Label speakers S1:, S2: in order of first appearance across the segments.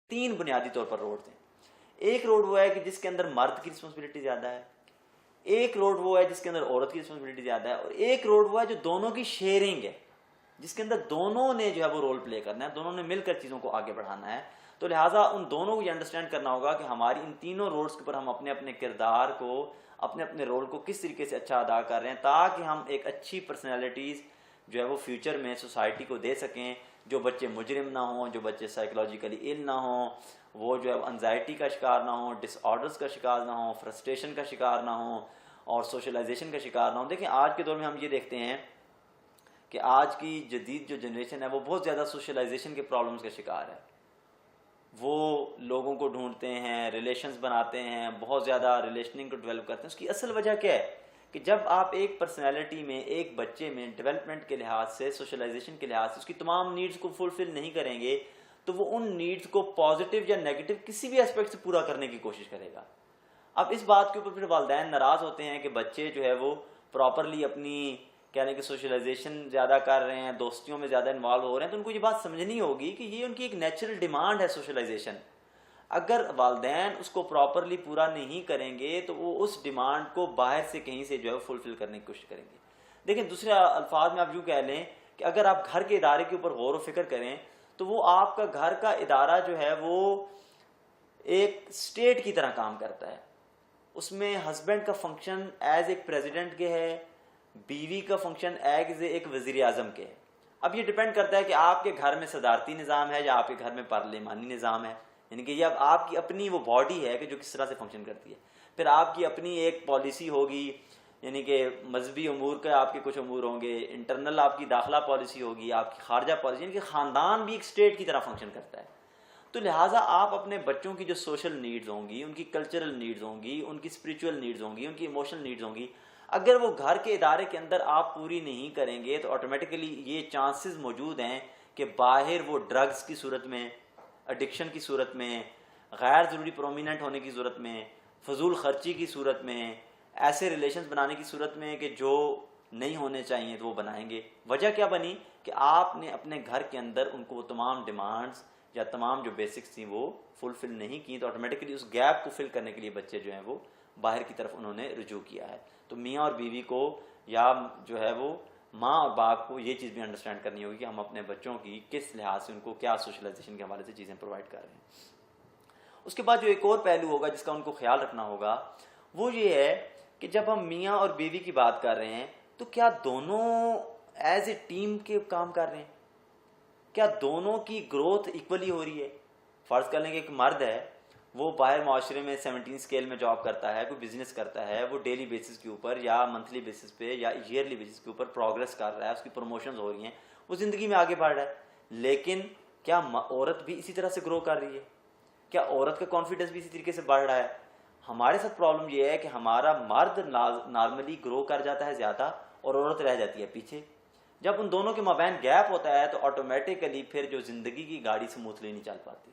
S1: تین بنیادی طور پر روڈ ہیں. ایک روڈ وہ ہے کہ جس کے اندر مرد کی رسپانسبلٹی زیادہ ہے, ایک روڈ وہ ہے جس کے اندر عورت کی رسپانسبلٹی زیادہ ہے, اور ایک روڈ وہ ہے جو دونوں کی شیئرنگ ہے, جس کے اندر دونوں نے جو ہے وہ رول پلے کرنا ہے, دونوں نے مل کر چیزوں کو آگے بڑھانا ہے. تو لہٰذا ان دونوں کو یہ انڈرسٹینڈ کرنا ہوگا کہ ہماری ان تینوں روڈز کے اوپر ہم اپنے اپنے کردار کو, اپنے اپنے رول کو کس طریقے سے اچھا ادا کر رہے ہیں, تاکہ ہم ایک اچھی پرسنالٹیز جو ہے وہ فیوچر میں سوسائٹی کو دے سکیں. جو بچے مجرم نہ ہوں, جو بچے سائیکولوجیکلی ill نہ ہوں, وہ جو ہے انزائٹی کا شکار نہ ہوں, ڈس آرڈرس کا شکار نہ ہوں, فرسٹریشن کا شکار نہ ہوں, اور سوشلائزیشن کا شکار نہ ہوں. دیکھیں آج کے دور میں ہم یہ دیکھتے ہیں کہ آج کی جدید جو جنریشن ہے وہ بہت زیادہ سوشلائزیشن کے پرابلمس کا شکار ہے. وہ لوگوں کو ڈھونڈتے ہیں, ریلیشنز بناتے ہیں, بہت زیادہ ریلیشننگ کو ڈیولپ کرتے ہیں. اس کی اصل وجہ کیا ہے کہ جب آپ ایک پرسنالٹی میں, ایک بچے میں ڈیولپمنٹ کے لحاظ سے, سوشلائزیشن کے لحاظ سے اس کی تمام نیڈز کو فلفل نہیں کریں گے, تو وہ ان نیڈز کو پازیٹیو یا نیگیٹو کسی بھی اسپیکٹ سے پورا کرنے کی کوشش کرے گا. اب اس بات کے اوپر پھر والدین ناراض ہوتے ہیں کہ بچے جو ہے وہ پراپرلی اپنی کہہ لیں کہ سوشلائزیشن زیادہ کر رہے ہیں, دوستیوں میں زیادہ انوالو ہو رہے ہیں. تو ان کو یہ بات سمجھنی ہوگی کہ یہ ان کی ایک نیچرل ڈیمانڈ ہے سوشلائزیشن. اگر والدین اس کو پراپرلی پورا نہیں کریں گے تو وہ اس ڈیمانڈ کو باہر سے کہیں سے جو ہے فلفل کرنے کی کوشش کریں گے. دیکھیں دوسرے الفاظ میں آپ یوں کہہ لیں کہ اگر آپ گھر کے ادارے کے اوپر غور و فکر کریں تو وہ آپ کا گھر کا ادارہ جو ہے وہ ایک اسٹیٹ کی طرح کام کرتا ہے. اس میں ہسبینڈ کا فنکشن ایز ایک پریزیڈنٹ کے ہے, بیوی کا فنکشن ایز ایک وزیر اعظم کے ہے. اب یہ ڈیپینڈ کرتا ہے کہ آپ کے گھر میں صدارتی نظام ہے یا آپ کے گھر میں پارلیمانی نظام ہے, یعنی کہ یہ اب آپ کی اپنی وہ باڈی ہے کہ جو کس طرح سے فنکشن کرتی ہے. پھر آپ کی اپنی ایک پالیسی ہوگی, یعنی کہ مذہبی امور کے آپ کے کچھ امور ہوں گے, انٹرنل آپ کی داخلہ پالیسی ہوگی, آپ کی خارجہ پالیسی, یعنی کہ خاندان بھی ایک اسٹیٹ کی طرح فنکشن کرتا ہے. تو لہٰذا آپ اپنے بچوں کی جو سوشل نیڈز ہوں گی, ان کی کلچرل نیڈز ہوں گی, ان کی اسپریچول نیڈز ہوں گی, ان کی ایموشنل نیڈز ہوں گی, اگر وہ گھر کے ادارے کے اندر آپ پوری نہیں کریں گے تو آٹومیٹیکلی یہ چانسز موجود ہیں کہ باہر وہ ڈرگز کی صورت میں, ایڈکشن کی صورت میں, غیر ضروری پرومیننٹ ہونے کی صورت میں, فضول خرچی کی صورت میں, ایسے ریلیشنز بنانے کی صورت میں کہ جو نہیں ہونے چاہیے تو وہ بنائیں گے. وجہ کیا بنی کہ آپ نے اپنے گھر کے اندر ان کو وہ تمام ڈیمانڈز یا تمام جو بیسکس تھیں وہ فلفل نہیں کی. تو آٹومیٹکلی اس گیپ کو فل کرنے کے لیے بچے جو ہیں وہ باہر کی طرف انہوں نے رجوع کیا ہے. تو میاں اور بیوی کو یا جو ہے وہ ماں اور باپ کو یہ چیز بھی انڈرسٹینڈ کرنی ہوگی کہ ہم اپنے بچوں کی کس لحاظ سے ان کو کیا سوشلائزیشن کے حوالے سے چیزیں پرووائڈ کر رہے ہیں. اس کے بعد جو ایک اور پہلو ہوگا جس کا ان کو خیال رکھنا ہوگا وہ یہ ہے کہ جب ہم میاں اور بیوی کی بات کر رہے ہیں تو کیا دونوں ایز اے ٹیم کے کام کر رہے ہیں, کیا دونوں کی گروتھ ایکولی ہو رہی ہے. فرض کر لیں کہ ایک مرد ہے, وہ باہر معاشرے میں 17 اسکیل میں جاب کرتا ہے, کوئی بزنس کرتا ہے, وہ ڈیلی بیسس کے اوپر یا منتھلی بیسس پہ یا ایئرلی بیسس کے اوپر پروگرس کر رہا ہے, اس کی پروموشنز ہو رہی ہیں, وہ زندگی میں آگے بڑھ رہا ہے. لیکن کیا عورت بھی اسی طرح سے گرو کر رہی ہے؟ کیا عورت کا کانفیڈنس بھی اسی طریقے سے بڑھ رہا ہے؟ ہمارے ساتھ پرابلم یہ ہے کہ ہمارا مرد نارملی گرو کر جاتا ہے زیادہ اور عورت رہ جاتی ہے پیچھے. جب ان دونوں کے مابین گیپ ہوتا ہے تو آٹومیٹیکلی پھر جو زندگی کی گاڑی سموتھلی نہیں چل پاتی.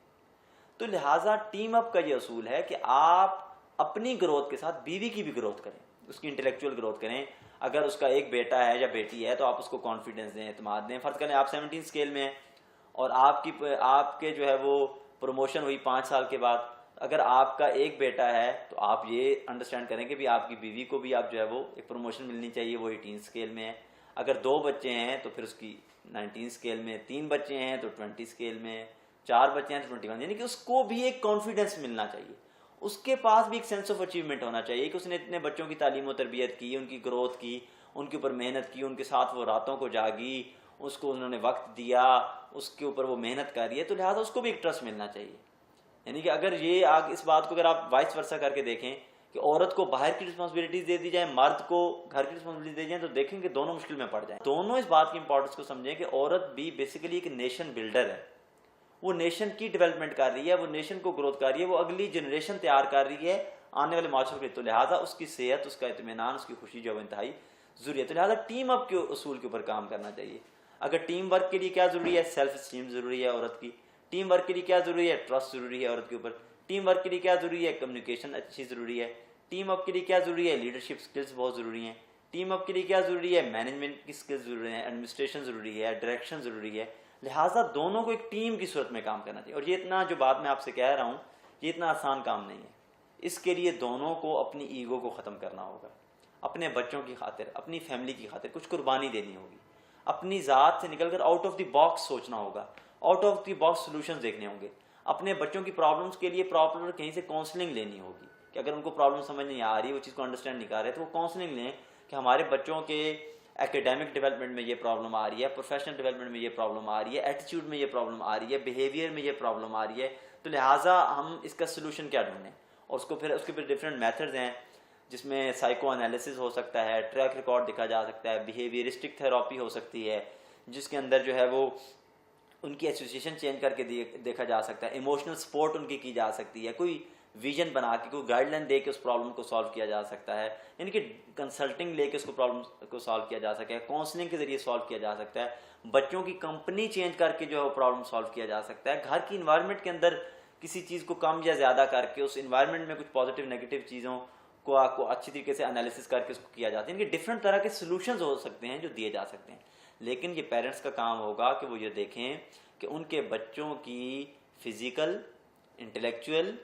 S1: تو لہٰذا ٹیم اپ کا یہ اصول ہے کہ آپ اپنی گروتھ کے ساتھ بیوی کی بھی گروتھ کریں, اس کی انٹلیکچوئل گروتھ کریں. اگر اس کا ایک بیٹا ہے یا بیٹی ہے تو آپ اس کو کانفیڈنس دیں, اعتماد دیں. فرض کریں آپ 17 اسکیل میں ہیں اور آپ کے جو ہے وہ پروموشن ہوئی 5 سال کے بعد. اگر آپ کا ایک بیٹا ہے تو آپ یہ انڈرسٹینڈ کریں کہ بھی آپ کی بیوی کو بھی آپ جو ہے وہ ایک پروموشن ملنی چاہیے, وہ 18 اسکیل میں ہے. اگر 2 بچے ہیں تو پھر اس کی 19 اسکیل میں, 3 بچے ہیں تو 20 اسکیل میں, 4 بچے ہیں تو 21. یعنی کہ اس کو بھی ایک کانفیڈنس ملنا چاہیے, اس کے پاس بھی ایک سینس آف اچیومنٹ ہونا چاہیے کہ اس نے اتنے بچوں کی تعلیم و تربیت کی, ان کی گروتھ کی, ان کے اوپر محنت کی, ان کے ساتھ وہ راتوں کو جاگی, اس کو انہوں نے وقت دیا, اس کے اوپر وہ محنت کر رہی ہے. تو لہٰذا اس کو بھی ایک ٹرسٹ ملنا چاہیے. یعنی کہ اگر یہ اس بات کو اگر آپ وائس ورسا کر کے دیکھیں کہ عورت کو باہر کی رسپانسبلٹیز دے دی جائیں, مرد کو گھر کی رسپانسبلٹیز دے جائیں, تو دیکھیں کہ دونوں مشکل میں پڑ جائیں. دونوں اس بات کی امپورٹنس کو سمجھیں کہ عورت بھی بیسیکلی ایک نیشن بلڈر ہے. وہ نیشن کی ڈیولپمنٹ کر رہی ہے, وہ نیشن کو گروتھ کر رہی ہے, وہ اگلی جنریشن تیار کر رہی ہے آنے والے معاشرے کے لیے. تو لہٰذا اس کی صحت, اس کا اطمینان, اس کی خوشی جو ہے انتہائی ضروری ہے. تو لہٰذا ٹیم اپ کے اصول کے اوپر کام کرنا چاہیے. اگر ٹیم ورک کے لیے کیا ضروری ہے؟ سیلف اسٹیم ضروری ہے عورت کی. ٹیم ورک کے لیے کیا ضروری ہے؟ ٹرسٹ ضروری ہے عورت کے اوپر. ٹیم ورک کے لیے کیا ضروری ہے؟ کمیونیکیشن اچھی ضروری ہے. ٹیم اپ کے لیے کیا ضروری ہے؟ لیڈرشپ اسکلس بہت ضروری ہیں. ٹیم اپ کے لیے کیا ضروری ہے؟ مینجمنٹ کی اسکلس ضروری ہیں, ایڈمنسٹریشن ضروری ہے, ڈائریکشن ضروری ہے. لہٰذا دونوں کو ایک ٹیم کی صورت میں کام کرنا چاہیے. اور یہ اتنا جو بات میں آپ سے کہہ رہا ہوں یہ اتنا آسان کام نہیں ہے. اس کے لیے دونوں کو اپنی ایگو کو ختم کرنا ہوگا, اپنے بچوں کی خاطر, اپنی فیملی کی خاطر کچھ قربانی دینی ہوگی, اپنی ذات سے نکل کر آؤٹ آف دی باکس سوچنا ہوگا, out of the box solutions دیکھنے ہوں گے. اپنے بچوں کی پرابلمس کے لیے پراپر کہیں سے کاؤنسلنگ لینی ہوگی کہ اگر ان کو پرابلم سمجھ نہیں آ رہی, وہ چیز کو انڈرسٹینڈ نہیں کر رہے, تو وہ کاؤنسلنگ لیں کہ ہمارے بچوں کے ایکیڈیمک ڈیولپمنٹ میں یہ پرابلم آ رہی ہے, پروفیشنل ڈیولپمنٹ میں یہ پرابلم آ رہی ہے, ایٹیٹیوڈ میں یہ پرابلم آ رہی ہے, بیہیویئر میں یہ پرابلم آ رہی ہے, تو لہٰذا ہم اس کا سلوشن کیا ڈھونڈیں. اور اس کے پھر ڈفرینٹ میتھڈز ہیں جس میں سائیکو انالیسس ہو سکتا ہے, ٹریک ریکارڈ دیکھا جا سکتا ہے, بیہیویئرسٹک تھراپی ہو سکتی ہے جس کے اندر جو ہے وہ ان کی ایسوسیشن چینج کر کے دیکھا جا سکتا ہے, ایموشنل سپورٹ ان کی جا سکتی ہے, کوئی ویژن بنا کے کوئی گائیڈ لائن دے کے اس پرابلم کو سالو کیا جا سکتا ہے, یعنی کہ کنسلٹنگ لے کے اس کو پرابلم کو سالو کیا جا سکتا ہے, کاؤنسلنگ کے ذریعے سالو کیا جا سکتا ہے, بچوں کی کمپنی چینج کر کے جو ہے وہ پرابلم سالو کیا جا سکتا ہے, گھر کی انوائرمنٹ کے اندر کسی چیز کو کم یا زیادہ کر کے اس انوائرمنٹ میں کچھ پازیٹیو نیگیٹو چیزوں کو آپ کو اچھی طریقے سے انالیسس کر کے اس کو کیا جاتا ہے. یعنی کہ ڈفرینٹ طرح کے سلوشنز ہو سکتے ہیں جو دیے جا سکتے ہیں, لیکن یہ پیرنٹس کا کام ہوگا کہ وہ یہ دیکھیں کہ ان کے بچوں کی فزیکل, انٹلیکچوئل,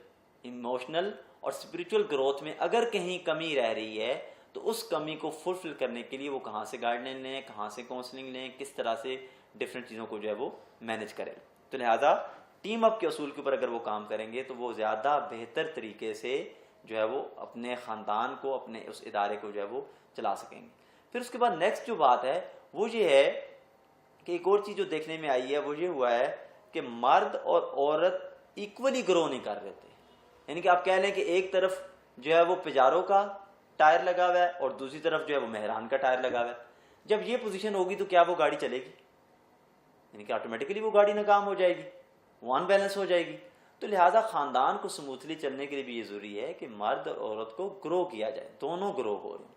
S1: ایموشنل اور اسپریچول گروتھ میں اگر کہیں کمی رہ رہی ہے تو اس کمی کو فلفل کرنے کے لیے وہ کہاں سے گائیڈ لائن لیں, کہاں سے کاؤنسلنگ لیں, کس طرح سے ڈفرینٹ چیزوں کو جو ہے وہ مینیج کریں. تو لہٰذا ٹیم اپ کے اصول کے اوپر اگر وہ کام کریں گے تو وہ زیادہ بہتر طریقے سے جو ہے وہ اپنے خاندان کو, اپنے اس ادارے کو جو ہے وہ چلا سکیں گے. پھر اس کے بعد نیکسٹ جو بات ہے وہ یہ ہے کہ ایک اور چیز جو دیکھنے میں آئی ہے وہ یہ ہوا ہے کہ مرد اور عورت ایکولی گرو نہیں کر رہے تھے. یعنی کہ آپ کہہ لیں کہ ایک طرف جو ہے وہ پجارو کا ٹائر لگا ہوا ہے اور دوسری طرف جو ہے وہ مہران کا ٹائر لگا ہوا ہے. جب یہ پوزیشن ہوگی تو کیا وہ گاڑی چلے گی؟ یعنی کہ آٹومیٹکلی وہ گاڑی ناکام ہو جائے گی, وہ ان بیلنس ہو جائے گی. تو لہٰذا خاندان کو سموتھلی چلنے کے لیے بھی یہ ضروری ہے کہ مرد اور عورت کو گرو کیا جائے, دونوں گرو ہو رہے ہوں,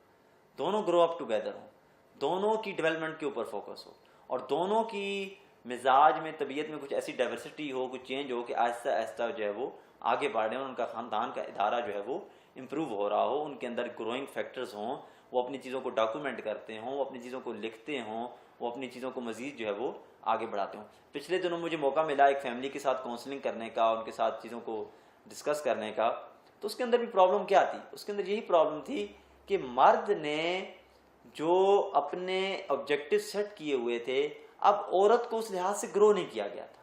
S1: دونوں گرو اپ ٹوگیدر ہوں, دونوں کی ڈیولپمنٹ کے اوپر فوکس ہو, اور دونوں کی مزاج میں, طبیعت میں کچھ ایسی ڈائیورسٹی ہو, کچھ چینج ہو کہ آہستہ آہستہ جو ہے وہ آگے بڑھیں اور ان کا خاندان کا ادارہ جو ہے وہ امپروو ہو رہا ہو, ان کے اندر گروئنگ فیکٹرز ہوں, وہ اپنی چیزوں کو ڈاکومنٹ کرتے ہوں, وہ اپنی چیزوں کو لکھتے ہوں, وہ اپنی چیزوں کو مزید جو ہے وہ آگے بڑھاتے ہوں. پچھلے دنوں مجھے موقع ملا ایک فیملی کے ساتھ کاؤنسلنگ کرنے کا, ان کے ساتھ چیزوں کو ڈسکس کرنے کا, تو اس کے اندر بھی پرابلم کیا تھی؟ اس کے اندر یہی پرابلم تھی کہ مرد نے جو اپنے آبجیکٹو سیٹ کیے ہوئے تھے اب عورت کو اس لحاظ سے گرو نہیں کیا گیا تھا.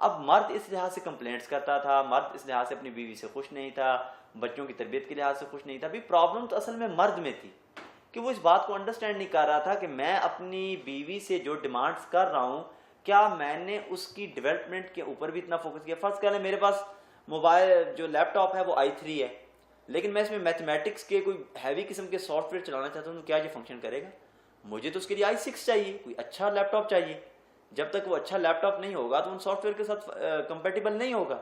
S1: اب مرد اس لحاظ سے کمپلینٹس کرتا تھا, مرد اس لحاظ سے اپنی بیوی سے خوش نہیں تھا, بچوں کی تربیت کے لحاظ سے خوش نہیں تھا. بھی پرابلم تو اصل میں مرد میں تھی کہ وہ اس بات کو انڈرسٹینڈ نہیں کر رہا تھا کہ میں اپنی بیوی سے جو ڈیمانڈس کر رہا ہوں کیا میں نے اس کی ڈیولپمنٹ کے اوپر بھی اتنا فوکس کیا. فرض کر لیں میرے پاس موبائل جو لیپ ٹاپ ہے وہ i3 ہے, لیکن میں اس میں میتھمیٹکس کے کوئی ہیوی قسم کے سافٹ ویئر چلانا چاہتا ہوں تو کیا یہ فنکشن کرے گا؟ مجھے تو اس کے لیے i6 چاہیے, کوئی اچھا لیپ ٹاپ چاہیے. جب تک وہ اچھا لیپ ٹاپ نہیں ہوگا تو ان سافٹ ویئر کے ساتھ کمپیٹیبل نہیں ہوگا.